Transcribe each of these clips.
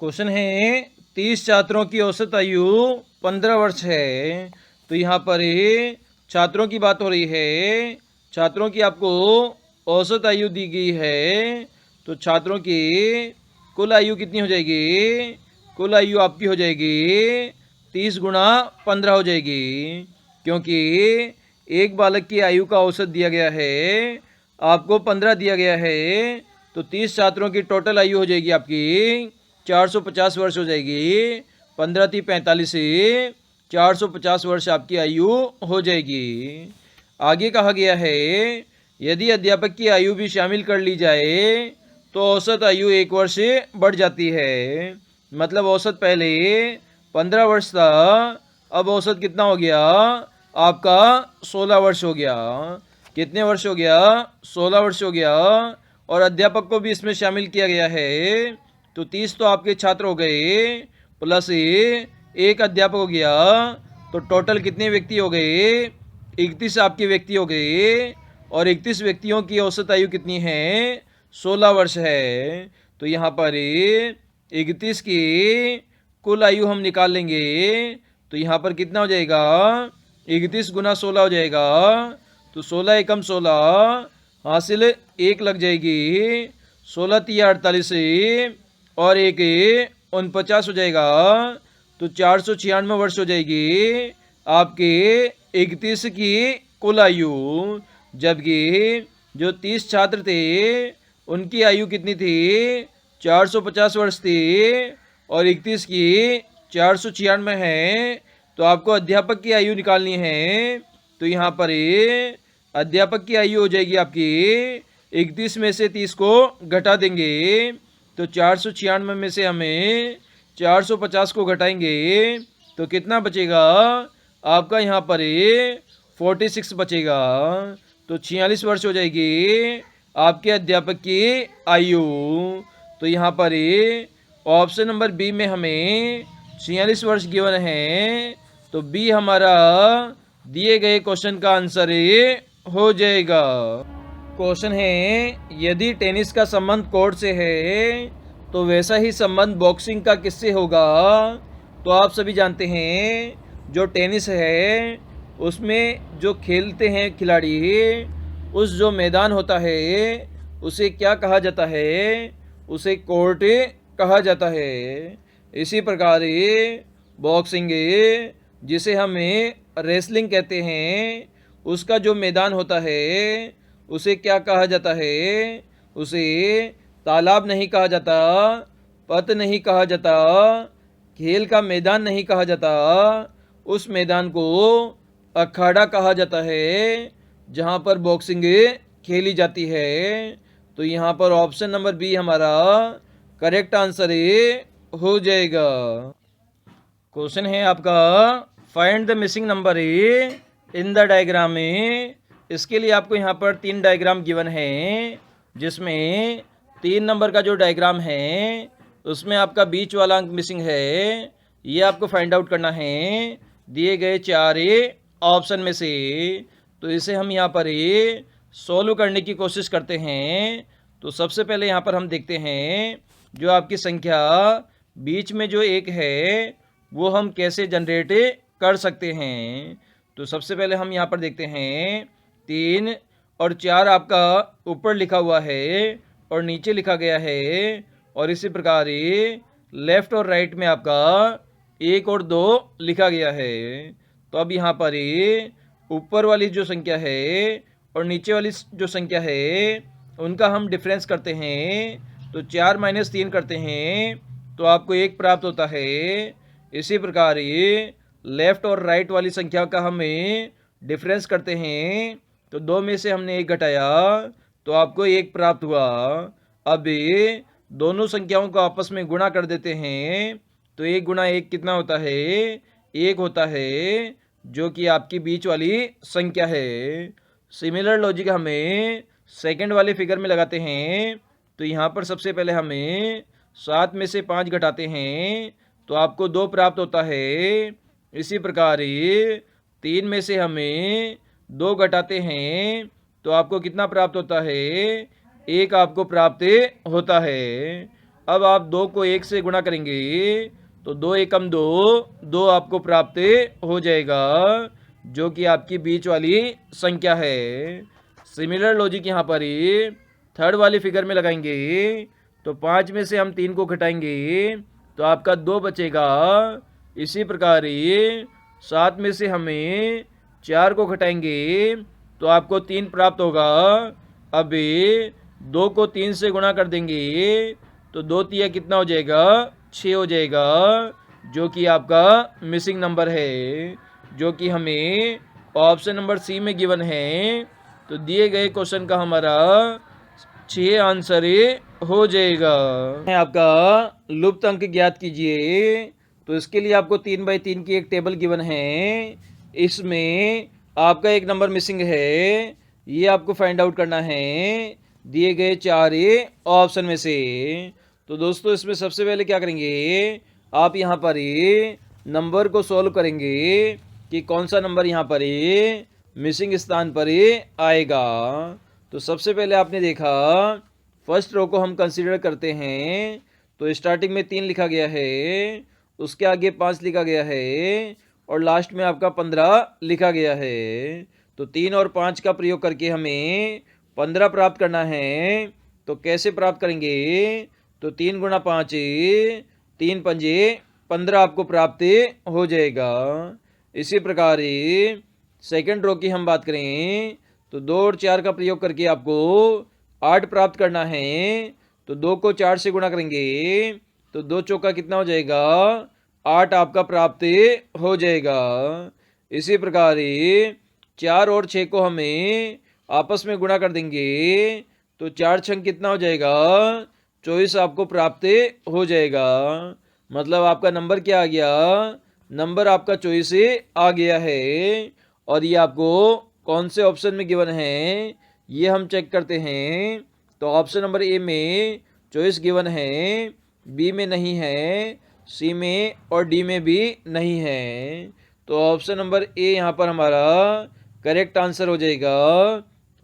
Question है 30 छात्रों की औसत आयु 15 वर्ष है। तो यहाँ पर छात्रों की बात हो रही है। छात्रों की आपको औसत आयु दी गई है। तो छात्रों की कुल आयु कितनी हो जाएगी? कुल आयु आपकी हो जाएगी 30 गुणा 15 हो जाएगी, क्योंकि एक बालक की आयु का औसत दिया गया है, आपको 15 दिया गया है। तो 30 छात्रों की टोटल आयु हो जाएगी आपकी 450 वर्ष हो जाएगी। 15 × 45 450 वर्ष आपकी आयु हो जाएगी। आगे कहा गया है यदि अध्यापक की आयु भी शामिल कर ली जाए तो औसत आयु 1 वर्ष बढ़ जाती है। मतलब औसत पहले 15 वर्ष था, अब औसत कितना हो गया आपका? 16 वर्ष हो गया। कितने वर्ष हो गया? 16 वर्ष हो गया। और अध्यापक को भी इसमें शामिल किया गया है। तो 30 तो आपके छात्र हो गए, प्लस एक अध्यापक हो गया, तो टोटल कितने व्यक्ति हो गए? 31 आपके व्यक्ति हो गए। और 31 व्यक्तियों की औसत आयु कितनी है? 16 वर्ष है। तो यहाँ पर 31 की कुल आयु हम निकाल लेंगे। तो यहाँ पर कितना हो जाएगा? 31 गुना 16 हो जाएगा। तो 16 एकम 16 हासिल 1 लग जाएगी। 16 × 48 और 1 49 हो जाएगा। तो 496 वर्ष हो जाएगी आपके 31 की कुल आयु। जबकि जो 30 छात्र थे उनकी आयु कितनी थी? 450 वर्ष थी। और 31 की 496 है। तो आपको अध्यापक की आयु निकालनी है। तो यहाँ पर अध्यापक की आयु हो जाएगी आपकी 31 में से 30 को घटा देंगे। तो 496 में से हमें 450 को घटाएंगे तो कितना बचेगा आपका? यहाँ पर 46 बचेगा। तो 46 वर्ष हो जाएगी आपके अध्यापक की आयु। तो यहाँ पर ऑप्शन नंबर बी में हमें 46 वर्ष गिवन है। तो बी हमारा दिए गए क्वेश्चन का आंसर हो जाएगा। क्वेश्चन है यदि टेनिस का संबंध कोर्ट से है तो वैसा ही संबंध बॉक्सिंग का किससे होगा? तो आप सभी जानते हैं जो टेनिस है उसमें जो खेलते हैं खिलाड़ी, उस जो मैदान होता है उसे क्या कहा जाता है? उसे कोर्ट कहा जाता है। इसी प्रकार बॉक्सिंग जिसे हमें रेसलिंग कहते हैं, उसका जो मैदान होता है उसे क्या कहा जाता है? उसे तालाब नहीं कहा जाता, पथ नहीं कहा जाता, खेल का मैदान नहीं कहा जाता। उस मैदान को अखाड़ा कहा जाता है जहाँ पर बॉक्सिंग खेली जाती है। तो यहाँ पर ऑप्शन नंबर बी हमारा करेक्ट आंसर हो जाएगा। क्वेश्चन है आपका find the missing number in the diagram में। इसके लिए आपको यहाँ पर 3 डायग्राम गिवन है, जिसमें 3 नंबर का जो डायग्राम है उसमें आपका बीच वाला अंक मिसिंग है। ये आपको फाइंड आउट करना है दिए गए 4 ऑप्शन में से। तो इसे हम यहाँ पर सॉल्व करने की कोशिश करते हैं। तो सबसे पहले यहाँ पर हम देखते हैं जो आपकी संख्या बीच में जो 1 है वो हम कैसे जनरेट कर सकते हैं। तो सबसे पहले हम यहाँ पर देखते हैं 3 और 4 आपका ऊपर लिखा हुआ है और नीचे लिखा गया है। और इसी प्रकार लेफ्ट और राइट में आपका 1 और 2 लिखा गया है। तो अब यहाँ पर ऊपर वाली जो संख्या है और नीचे वाली जो संख्या है उनका हम डिफरेंस करते हैं। तो 4 - 3 करते हैं तो आपको 1 प्राप्त होता है। इसी प्रकार लेफ्ट और राइट वाली संख्या का हमें डिफरेंस करते हैं तो 2 में से हमने 1 घटाया तो आपको 1 प्राप्त हुआ। अब दोनों संख्याओं को आपस में गुणा कर देते हैं तो 1 × 1 कितना होता है? 1 होता है, जो कि आपकी बीच वाली संख्या है। सिमिलर लॉजिक हमें सेकंड वाले फिगर में लगाते हैं। तो यहाँ पर सबसे पहले हमें 7 में से 5 घटाते हैं तो आपको 2 प्राप्त होता है। इसी प्रकार 3 में से हमें 2 घटाते हैं तो आपको कितना प्राप्त होता है? 1 आपको प्राप्त होता है। अब आप 2 को 1 से गुणा करेंगे तो 2 एकम 2, 2 आपको प्राप्त हो जाएगा, जो कि आपकी बीच वाली संख्या है। सिमिलर लॉजिक यहाँ पर ही थर्ड वाली फिगर में लगाएंगे तो 5 में से हम 3 को घटाएंगे तो आपका 2 बचेगा। इसी प्रकार 7 में से हमें 4 को घटाएंगे तो आपको 3 प्राप्त होगा। अब 2 को 3 से गुणा कर देंगे तो 2 तिया कितना हो जाएगा, 6 हो जाएगा, जो कि आपका मिसिंग नंबर है, जो कि हमें ऑप्शन नंबर सी में गिवन है। तो दिए गए क्वेश्चन का हमारा 6 आंसर हो जाएगा। आपका लुप्त अंक ज्ञात कीजिए। तो इसके लिए आपको 3x3 की एक टेबल गिवन है, इसमें आपका एक नंबर मिसिंग है, ये आपको फाइंड आउट करना है दिए गए 4 ऑप्शन में से। तो दोस्तों इसमें सबसे पहले क्या करेंगे, आप यहाँ पर नंबर को सॉल्व करेंगे कि कौन सा नंबर यहाँ पर मिसिंग स्थान पर आएगा। तो सबसे पहले आपने देखा फर्स्ट रो को हम कंसीडर करते हैं, तो स्टार्टिंग में 3 लिखा गया है, उसके आगे 5 लिखा गया है और लास्ट में आपका 15 लिखा गया है। तो 3 और 5 का प्रयोग करके हमें 15 प्राप्त करना है। तो कैसे प्राप्त करेंगे, तो 3 गुणा 5, 3 पंजे 15 आपको प्राप्त हो जाएगा। इसी प्रकार सेकंड रो की हम बात करें तो 2 और 4 का प्रयोग करके आपको 8 प्राप्त करना है। तो 2 को 4 से गुणा करेंगे तो 2 चौका कितना हो जाएगा, 8 आपका प्राप्त हो जाएगा। इसी प्रकार 4 और 6 को हमें आपस में गुणा कर देंगे तो 4 छंग कितना हो जाएगा, 24 आपको प्राप्त हो जाएगा। मतलब आपका नंबर क्या आ गया, नंबर आपका 24 आ गया है। और ये आपको कौन से ऑप्शन में गिवन है ये हम चेक करते हैं। तो ऑप्शन नंबर ए में 24 गिवन है, बी में नहीं है, सी में और डी में भी नहीं है। तो ऑप्शन नंबर ए यहाँ पर हमारा करेक्ट आंसर हो जाएगा।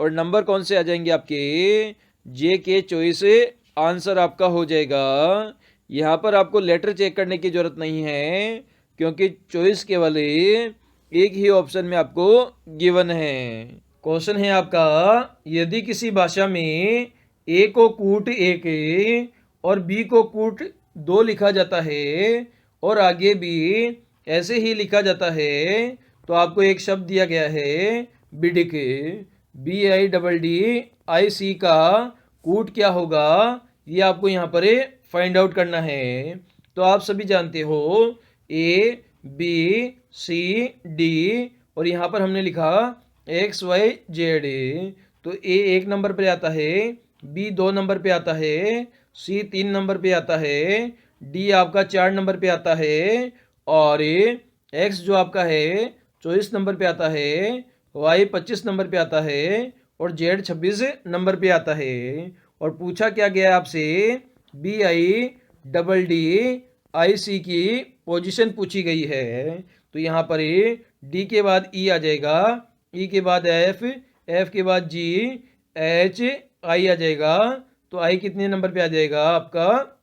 और नंबर कौन से आ जाएंगे आपके, जे के 24 आंसर आपका हो जाएगा। यहाँ पर आपको लेटर चेक करने की जरूरत नहीं है, क्योंकि 24 केवल एक ही ऑप्शन में आपको गिवन है। क्वेश्चन है आपका, यदि किसी भाषा में ए को कूट 1 और बी को कूट 2 लिखा जाता है और आगे भी ऐसे ही लिखा जाता है, तो आपको एक शब्द दिया गया है बिडिक, BIDDIC का कूट क्या होगा, ये आपको यहाँ पर फाइंड आउट करना है। तो आप सभी जानते हो ABCD और यहाँ पर हमने लिखा XYZ। तो A 1 नंबर पे आता है, B 2 नंबर पे आता है, C 3 नंबर पे आता है, D आपका 4 नंबर पे आता है और X जो आपका है 24 नंबर पे आता है, Y 25 नंबर पे आता है और Z 26 नंबर पे आता है। और पूछा क्या गया आपसे, BIDDIC की पोजीशन पूछी गई है। तो यहाँ पर D के बाद E आ जाएगा, E के बाद F, F के बाद G, H, I आ जाएगा। तो I कितने नंबर पे आ जाएगा आपका,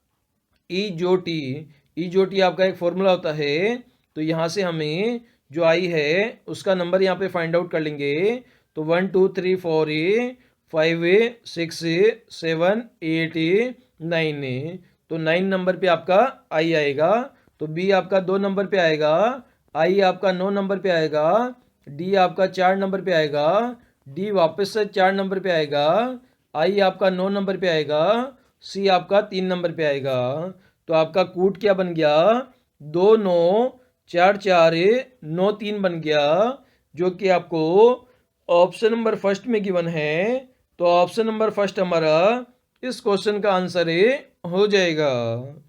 E जो T आपका एक फॉर्मूला होता है। तो यहाँ से हमें जो I है उसका नंबर यहाँ पे फाइंड आउट कर लेंगे। तो 1 2 3 4 5 6 7 8 9, तो 9 नंबर पे आपका I आएगा। तो B आपका 2 नंबर पे आएगा, I आपका 9 नंबर पे आएगा, D आपका 4 नंबर पे आएगा, D वापस से 4 नंबर पे आएगा, I आपका 9 नंबर पे आएगा, C आपका 3 नंबर पे आएगा। तो आपका कूट क्या बन गया, 2 9 4 4 9 3 बन गया, जो कि आपको ऑप्शन नंबर फर्स्ट में गिवन है। तो ऑप्शन नंबर फर्स्ट हमारा इस क्वेश्चन का आंसर हो जाएगा।